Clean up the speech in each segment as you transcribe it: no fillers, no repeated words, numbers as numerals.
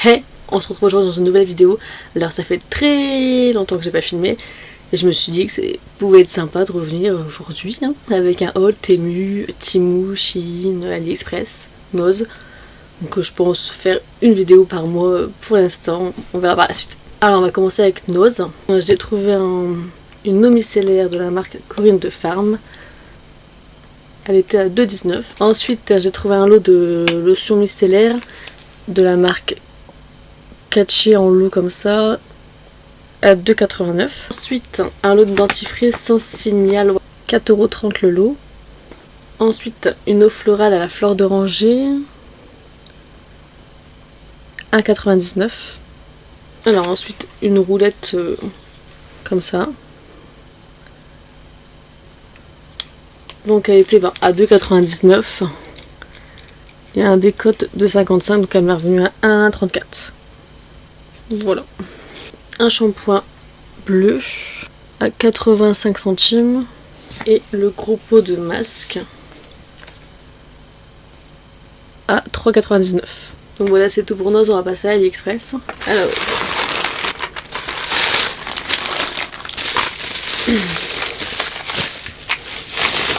Hey, on se retrouve aujourd'hui dans une nouvelle vidéo. Alors ça fait très longtemps que j'ai pas filmé et je me suis dit que ça pouvait être sympa de revenir aujourd'hui avec un haul Temu, Temu, Shein, AliExpress, Noz. Donc je pense faire une vidéo par mois pour l'instant, on verra par la suite. Alors on va commencer avec Noz. J'ai trouvé une eau micellaire de la marque Corinne de Farm. Elle était à 2,19 €. Ensuite j'ai trouvé un lot de lotions micellaires de la marque Catché en lot comme ça à 2,89 €. Ensuite un lot de dentifrice sans signal, 4,30 € le lot. Ensuite une eau florale à la fleur d'oranger, 1,99 €. Alors ensuite une roulette comme ça. Donc elle était à 2,99 €. Il y a un décote de 55, donc elle m'est revenue à 1,34 €. Voilà. Un shampoing bleu à 85 centimes. Et le gros pot de masque à 3,99 €. Donc voilà, c'est tout pour nous, on va passer à AliExpress. Alors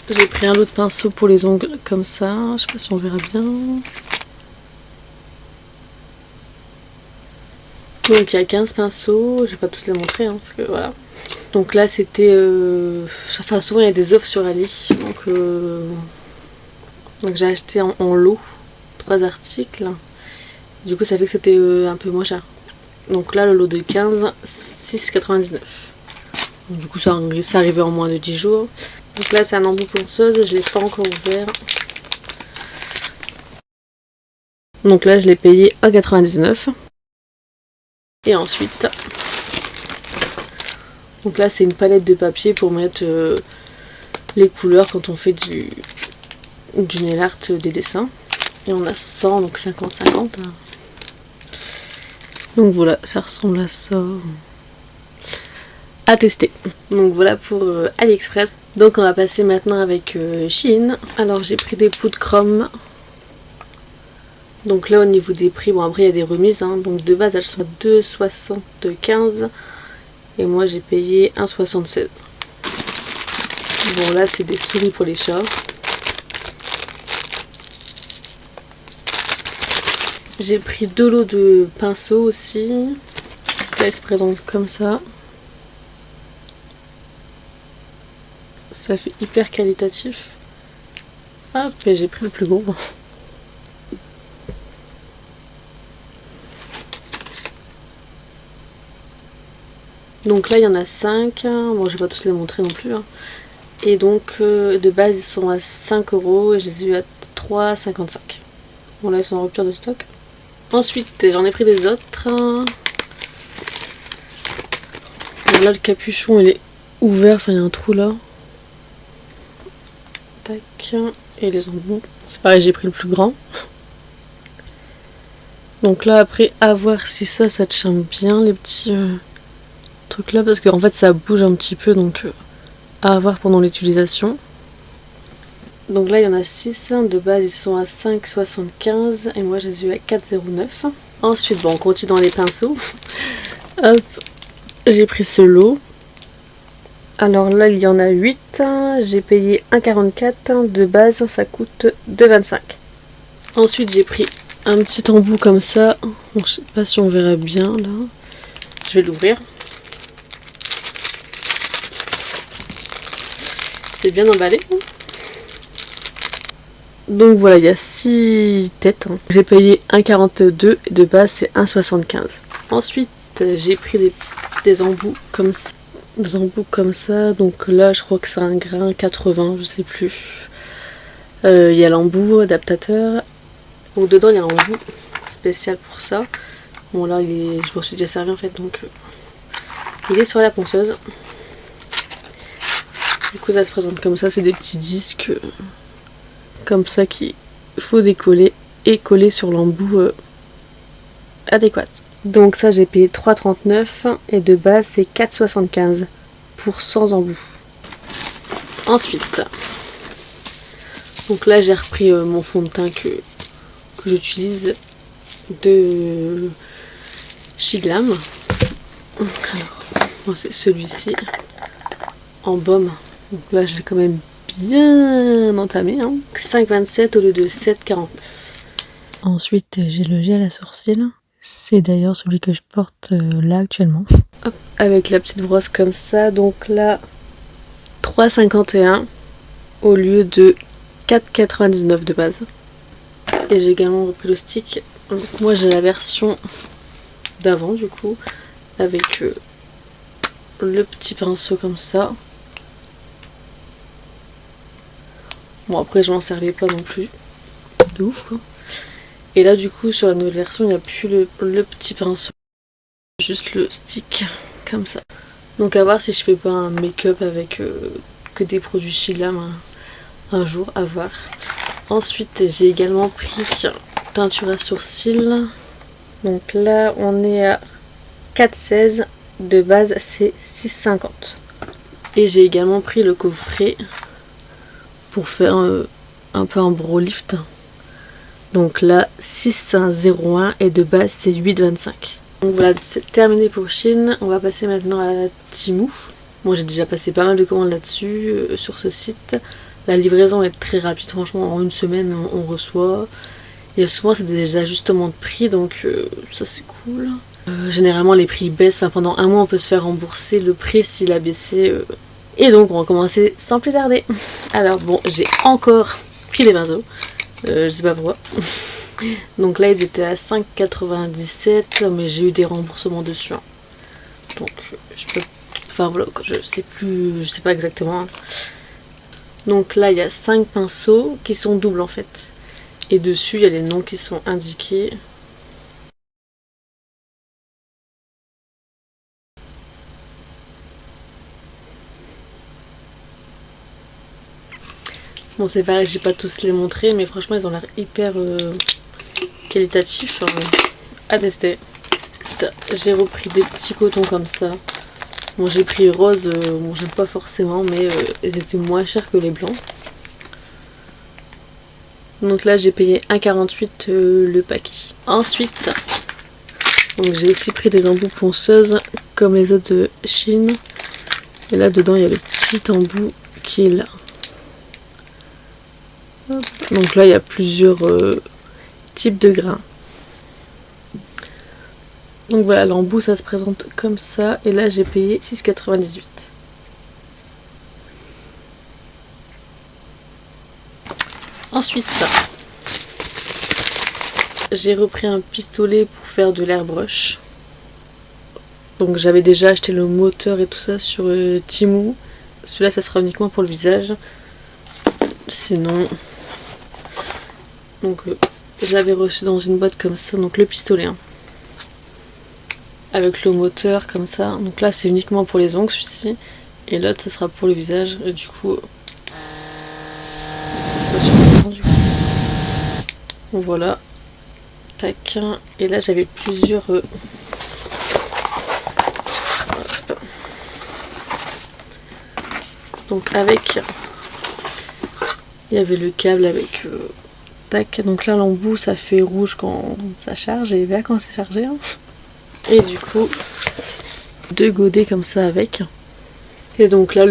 j'ai pris un lot de pinceaux pour les ongles comme ça, je sais pas si on verra bien. Donc il y a 15 pinceaux, je vais pas tous les montrer parce que voilà. Donc là c'était, enfin souvent il y a des offres sur Ali, donc j'ai acheté en lot 3 articles. Du coup ça fait que c'était un peu moins cher. Donc là le lot de 15, 6,99 €. Du coup ça arrivait en moins de 10 jours. Donc là c'est un embout ponceuse, je l'ai pas encore ouvert. Donc là je l'ai payé à 1,99 €. Et ensuite, donc là c'est une palette de papier pour mettre les couleurs quand on fait du nail art, des dessins. Et on a 100, donc 50-50. Donc voilà, ça ressemble à ça. À tester. Donc voilà pour AliExpress. Donc on va passer maintenant avec Shein. Alors j'ai pris des poudres chrome. Donc là au niveau des prix, bon après il y a des remises, donc de base elles sont à 2,75 € et moi j'ai payé 1,76 €. Bon là c'est des souris pour les chats. J'ai pris 2 lots de pinceaux aussi. Là ils se présentent comme ça. Ça fait hyper qualitatif. Hop, et j'ai pris le plus gros. Donc là il y en a 5, bon je vais pas tous les montrer non plus. Et donc de base ils sont à 5 € et je les ai eu à 3,55 €. Bon là ils sont en rupture de stock. Ensuite j'en ai pris des autres. Bon, là le capuchon il est ouvert, enfin il y a un trou là. Tac. Et les embouts, c'est pareil, j'ai pris le plus grand. Donc là après à voir si ça tient bien les petits trucs là, parce qu'en fait ça bouge un petit peu, donc à voir pendant l'utilisation. Donc là il y en a 6, de base ils sont à 5,75 € et moi je les ai eu à 4,09 €. Ensuite bon on continue dans les pinceaux. Hop, j'ai pris ce lot. Alors là il y en a 8, j'ai payé 1,44 €, de base ça coûte 2,25 €. Ensuite j'ai pris un petit embout comme ça, bon, je sais pas si on verra bien là, je vais l'ouvrir. C'est bien emballé. Donc voilà, il y a 6 têtes. J'ai payé 1,42 € et de base c'est 1,75 €. Ensuite j'ai pris des embouts comme ça. Des embouts comme ça, donc là je crois que c'est un grain 80, je sais plus. Il y a l'embout adaptateur. Donc dedans il y a l'embout spécial pour ça. Bon là je m'en suis déjà servi en fait, donc il est sur la ponceuse. Du coup ça se présente comme ça, c'est des petits disques comme ça qu'il faut décoller et coller sur l'embout adéquat. Donc ça j'ai payé 3,39 € et de base c'est 4,75 € pour 100 embouts. Ensuite, donc là j'ai repris mon fond de teint que j'utilise de Shiglam. Alors, bon, c'est celui-ci en baume. Donc là, je l'ai quand même bien entamé. Hein. 5,27 au lieu de 7,49. Ensuite, j'ai le gel à sourcils. C'est d'ailleurs celui que je porte là actuellement. Hop, avec la petite brosse comme ça. Donc là, 3,51 au lieu de 4,99 de base. Et j'ai également repris le stick. Donc moi, j'ai la version d'avant du coup, avec le petit pinceau comme ça. Bon, après, je m'en servais pas non plus de ouf quoi. Et là, du coup, sur la nouvelle version, il n'y a plus le petit pinceau, juste le stick, comme ça. Donc à voir si je fais pas un make-up avec que des produits Shiglam un jour, à voir. Ensuite, j'ai également pris teinture à sourcils. Donc là, on est à 4,16. De base, c'est 6,50. Et j'ai également pris le coffret pour faire un peu un brow lift. Donc là, 6,01 et de base, c'est 8,25. Donc voilà, c'est terminé pour Shein. On va passer maintenant à Temu. Moi, j'ai déjà passé pas mal de commandes là-dessus, sur ce site. La livraison est très rapide, franchement, en une semaine, on reçoit. Et souvent, c'est des ajustements de prix, donc ça, c'est cool. Généralement, les prix baissent. Enfin, pendant un mois, on peut se faire rembourser le prix s'il a baissé. Et donc, on va commencer sans plus tarder. Alors, bon, j'ai encore pris des pinceaux. Je sais pas pourquoi. Donc là, ils étaient à 5,97, mais j'ai eu des remboursements dessus. Hein. Donc, je peux... Enfin, voilà, je sais pas exactement. Donc là, il y a 5 pinceaux qui sont doubles, en fait. Et dessus, il y a les noms qui sont indiqués. Bon, c'est pareil, j'ai pas tous les montrés, mais franchement, ils ont l'air hyper qualitatifs. À tester. J'ai repris des petits cotons comme ça. Bon, j'ai pris rose, bon, j'aime pas forcément, mais ils étaient moins chers que les blancs. Donc là, j'ai payé 1,48 le paquet. Ensuite, donc j'ai aussi pris des embouts ponceuses comme les autres de Shein. Et là, dedans, il y a le petit embout qui est là. Hop. Donc là, il y a plusieurs types de grains. Donc voilà, l'embout, ça se présente comme ça. Et là, j'ai payé 6,98. Ensuite, j'ai repris un pistolet pour faire de l'airbrush. Donc j'avais déjà acheté le moteur et tout ça sur Temu. Celui-là, ça sera uniquement pour le visage. Sinon... Donc je l'avais reçu dans une boîte comme ça, donc le pistolet. Hein. Avec le moteur comme ça. Donc là, c'est uniquement pour les ongles, celui-ci. Et l'autre, ça sera pour le visage. Et du coup... Voilà. Tac. Et là, j'avais plusieurs... Donc avec... Il y avait le câble avec... Tac. Donc là, l'embout, ça fait rouge quand ça charge et vert quand c'est chargé. Hein. Et du coup, 2 godets comme ça avec. Et donc là,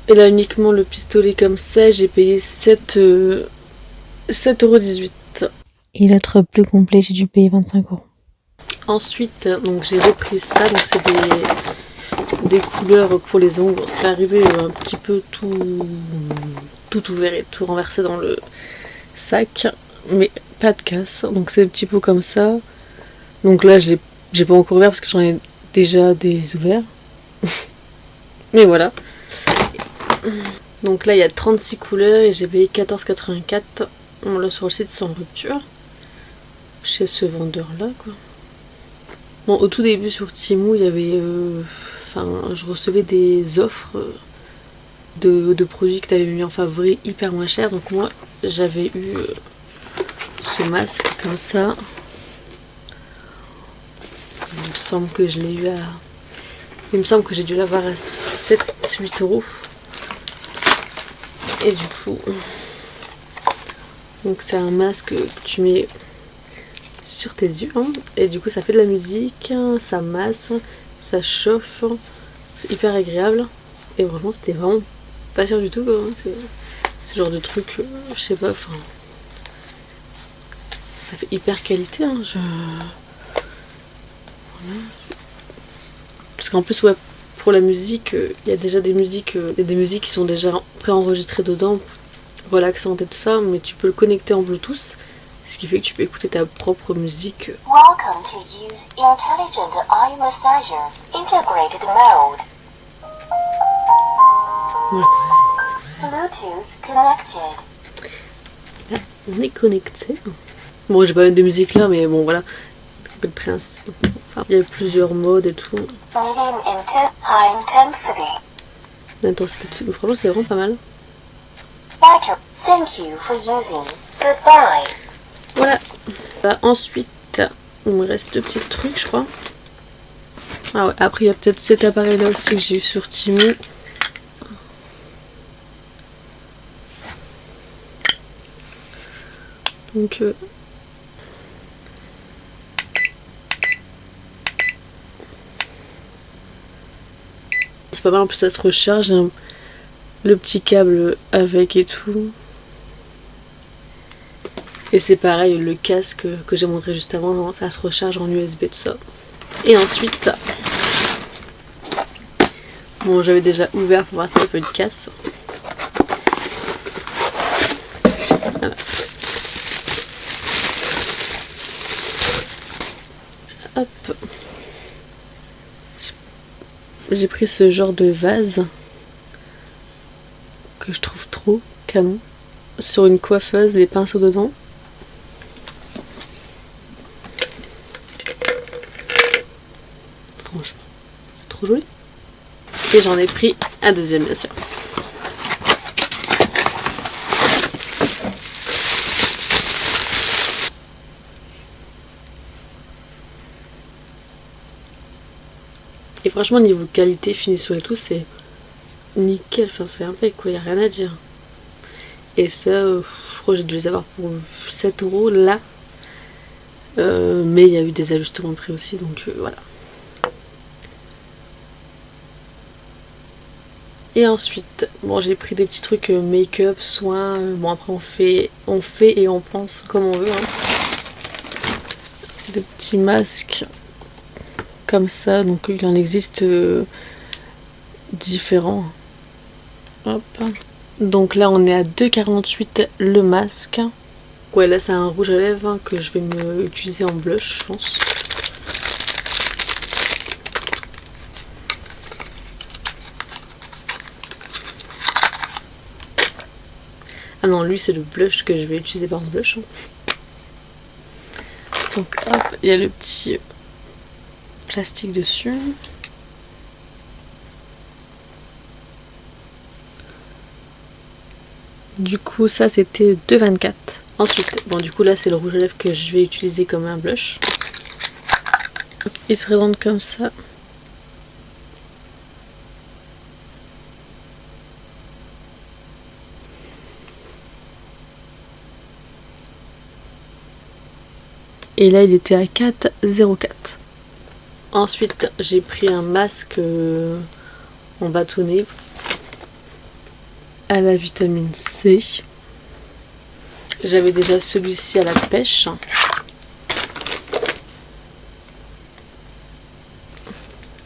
uniquement le pistolet comme ça, j'ai payé 7,18 €. Et l'autre plus complet, j'ai dû payer 25 €. Ensuite, donc j'ai repris ça, donc c'est des couleurs pour les ongles. C'est arrivé un petit peu tout ouvert et tout renversé dans le sac, mais pas de casse. Donc c'est des petits pots comme ça. Donc là, j'ai pas encore ouvert parce que j'en ai déjà des ouverts. Mais voilà. Donc là, il y a 36 couleurs et j'ai payé 14,84 €. Bon, là, sur le site, c'est en rupture. Chez ce vendeur-là, quoi. Bon, au tout début, sur Temu, il y avait... je recevais des offres de produits que tu avais mis en favori hyper moins cher. Donc moi, j'avais eu ce masque comme ça. Il me semble que je l'ai eu à... Il me semble que j'ai dû l'avoir à 7-8 €. Et du coup... Donc c'est un masque que tu mets sur tes yeux, hein. Et du coup ça fait de la musique, ça masse, ça chauffe, c'est hyper agréable. Et franchement c'était vraiment pas cher du tout quoi, hein. C'est ce genre de truc, je sais pas, enfin ça fait hyper qualité, hein. Voilà. Parce qu'en plus ouais, pour la musique, il y a déjà des musiques, qui sont déjà préenregistrées dedans, relaxantes et tout ça, mais tu peux le connecter en Bluetooth, ce qui fait que tu peux écouter ta propre musique. Welcome to use Intelligent Eye Massager Integrated Mode. Voilà. Bluetooth connected. Là, on est connecté. Bon, j'ai pas mis de musique là, mais bon, voilà. Le principe. Enfin, il y a plusieurs modes et tout. Medium high intensity. L'intensité, franchement, c'est vraiment pas mal. Better. Thank you for using. Goodbye. Voilà. Bah, ensuite, il me reste 2 petits trucs, je crois. Ah ouais, après, il y a peut-être cet appareil-là aussi que j'ai eu sur Temu. Donc, c'est pas mal, en plus ça se recharge, hein. Le petit câble avec et tout. Et c'est pareil, le casque que j'ai montré juste avant, ça se recharge en USB, tout ça. Et ensuite, bon, j'avais déjà ouvert pour voir si ça peut être casse. Voilà. Hop. J'ai pris ce genre de vase que je trouve trop canon. Sur une coiffeuse, les pinceaux dedans. Franchement, c'est trop joli. Et j'en ai pris un deuxième, bien sûr. Et franchement, niveau qualité, finition et tout, c'est nickel. Enfin, c'est impec, quoi, y a rien à dire. Et ça, je crois que j'ai dû les avoir pour 7 € là. Mais il y a eu des ajustements de prix aussi, donc voilà. Et ensuite, bon, j'ai pris des petits trucs make-up, soins. Bon, après, on fait et on pense comme on veut, hein. Des petits masques comme ça, donc il en existe différents. Hop. Donc là, on est à 2,48 le masque. Ouais, là, c'est un rouge à lèvres, hein, que je vais me utiliser en blush, je pense. Ah non, lui, c'est le blush que je vais utiliser par blush, hein. Donc, hop, il y a le petit plastique dessus. Du coup, ça, c'était 2,24. Ensuite, bon, du coup, là, c'est le rouge à lèvres que je vais utiliser comme un blush. Il se présente comme ça. Et là, il était à 4,04. Ensuite, j'ai pris un masque en bâtonnet à la vitamine C. J'avais déjà celui-ci à la pêche.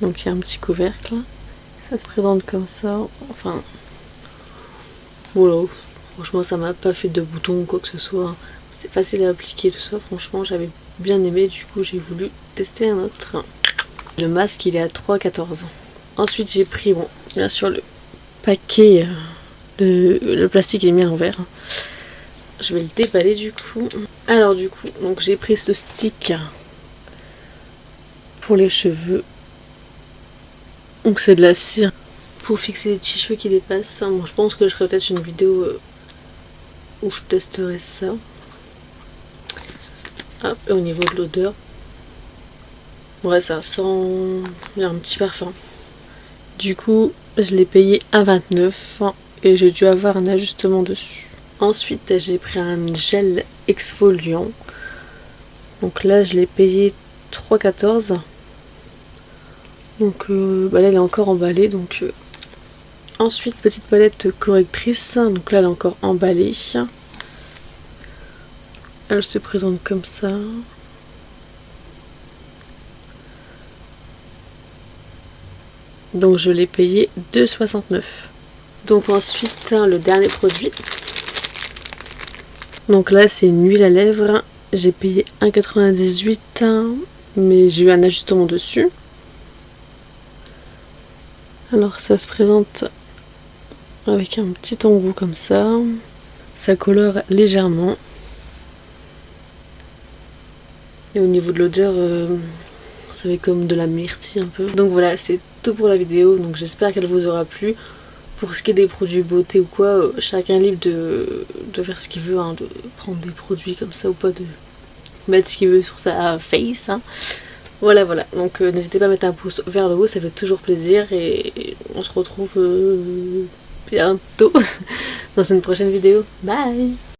Donc il y a un petit couvercle. Ça se présente comme ça. Enfin, voilà. Franchement, ça m'a pas fait de boutons ou quoi que ce soit. C'est facile à appliquer, tout ça. Franchement, j'avais bien aimé. Du coup, j'ai voulu tester un autre. Le masque, il est à 3,14. Ensuite, j'ai pris, bon, bien sûr, le paquet. Le plastique est mis à l'envers. Je vais le déballer du coup. Alors du coup, donc j'ai pris ce stick pour les cheveux. Donc c'est de la cire pour fixer les petits cheveux qui dépassent. Bon, je pense que je ferai peut-être une vidéo où je testerai ça. Hop, et au niveau de l'odeur, ouais, ça sent, il y a un petit parfum. Du coup, je l'ai payé à 29 et j'ai dû avoir un ajustement dessus. Ensuite, j'ai pris un gel exfoliant Donc là je l'ai payé 3,14. Donc là elle est encore emballée. Donc ensuite petite palette correctrice. Donc là elle est encore emballée. Elle se présente comme ça. Donc je l'ai payé 2,69. Donc ensuite le dernier produit. Donc là c'est une huile à lèvres. J'ai payé 1,98 mais j'ai eu un ajustement dessus. Alors ça se présente avec un petit embout comme ça. Ça colore légèrement. Et au niveau de l'odeur, ça fait comme de la myrtille un peu. Donc voilà, c'est tout pour la vidéo. Donc j'espère qu'elle vous aura plu. Pour ce qui est des produits beauté ou quoi, chacun est libre de faire ce qu'il veut, hein, de prendre des produits comme ça ou pas, de mettre ce qu'il veut sur sa face. Hein. Voilà, donc n'hésitez pas à mettre un pouce vers le haut, ça fait toujours plaisir et on se retrouve bientôt dans une prochaine vidéo. Bye!